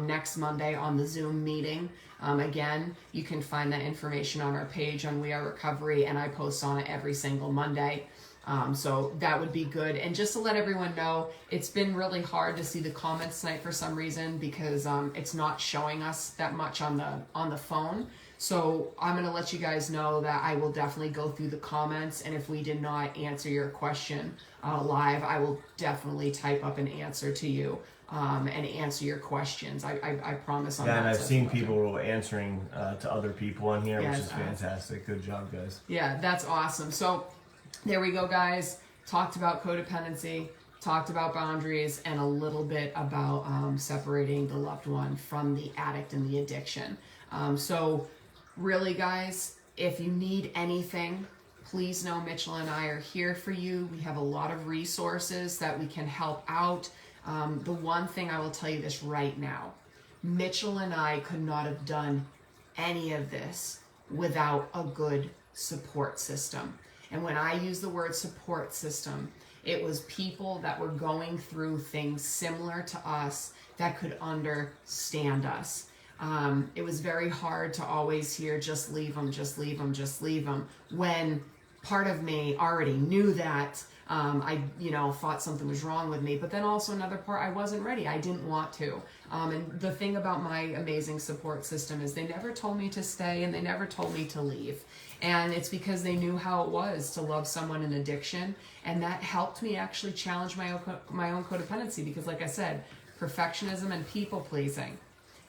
next Monday on the Zoom meeting. Again, you can find that information on our page on We Are Recovery, and I post on it every single Monday. So that would be good. And just to let everyone know, it's been really hard to see the comments tonight for some reason because it's not showing us that much on the phone. So I'm going to let you guys know that I will definitely go through the comments, and if we did not answer your question live, I will definitely type up an answer to you and answer your questions. I promise on that. Yeah, and I've seen people answering to other people on here, Yes, which is fantastic. Good job, guys. Yeah, that's awesome. So there we go, guys. Talked about codependency, talked about boundaries, and a little bit about separating the loved one from the addict and the addiction. So really, guys, if you need anything, please know Mitchell and I are here for you. We have a lot of resources that we can help out. The one thing I will tell you this right now, Mitchell and I could not have done any of this without a good support system. And when I use the word support system, it was people that were going through things similar to us that could understand us. It was very hard to always hear, just leave them, just leave them, just leave them, when part of me already knew that. I thought something was wrong with me, but then also another part, I wasn't ready. I didn't want to. And the thing about my amazing support system is they never told me to stay and they never told me to leave. And it's because they knew how it was to love someone in addiction. And that helped me actually challenge my own codependency, because like I said, perfectionism and people pleasing.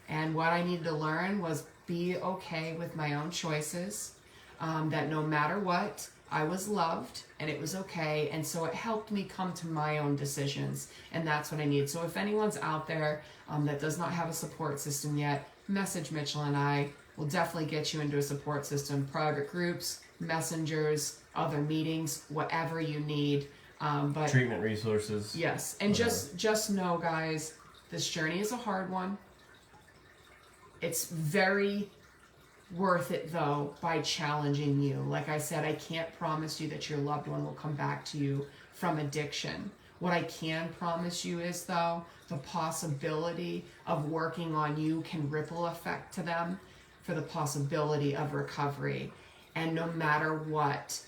And what I needed to learn was be okay with my own choices, that no matter what, I was loved and it was okay. And so it helped me come to my own decisions. And that's what I need. So if anyone's out there that does not have a support system yet, message Mitchell and I. We'll definitely get you into a support system, private groups, messengers, other meetings, whatever you need. But Treatment resources. yes. And just know, guys, this journey is a hard one. It's very worth it, though, by challenging you. Like I said, I can't promise you that your loved one will come back to you from addiction. What I can promise you is, though, the possibility of working on you can ripple effect to them for the possibility of recovery. And no matter what,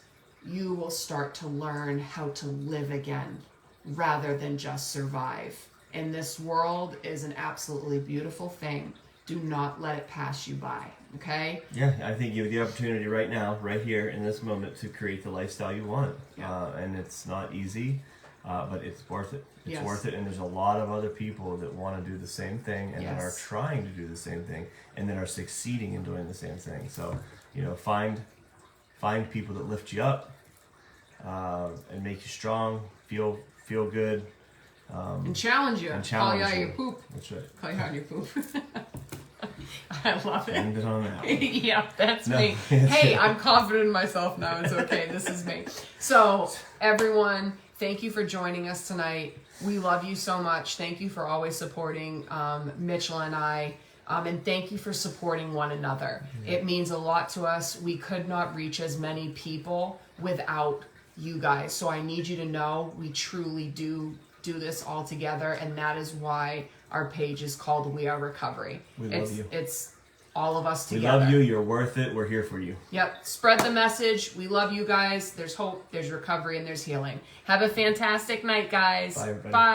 you will start to learn how to live again rather than just survive. And this world is an absolutely beautiful thing. Do not let it pass you by, okay? Yeah, I think you have the opportunity right now, right here in this moment, to create the lifestyle you want. Yeah. And it's not easy, but it's worth it. It's Yes. worth it, and there's a lot of other people that want to do the same thing and that are Yes. trying to do the same thing and that are succeeding in doing the same thing. So, find people that lift you up and make you strong, feel good. And challenge you. And Call challenge you out of you. your poop. That's right. Call you out of your poop. I love it. End it on that. Yeah, that's No, me. it's Hey, it. I'm confident in myself now. It's okay. This is me. So, everyone, thank you for joining us tonight. We love you so much. Thank you for always supporting Mitchell and I. And thank you for supporting one another. It means a lot to us. We could not reach as many people without you guys. So I need you to know we truly do this all together, and that is why our page is called We Are Recovery. We love you. It's all of us We together. love you. You're worth it. We're here for you. Yep. Spread the message. We love you guys. There's hope, there's recovery, and there's healing. Have a fantastic night, guys. Bye, everybody. Bye.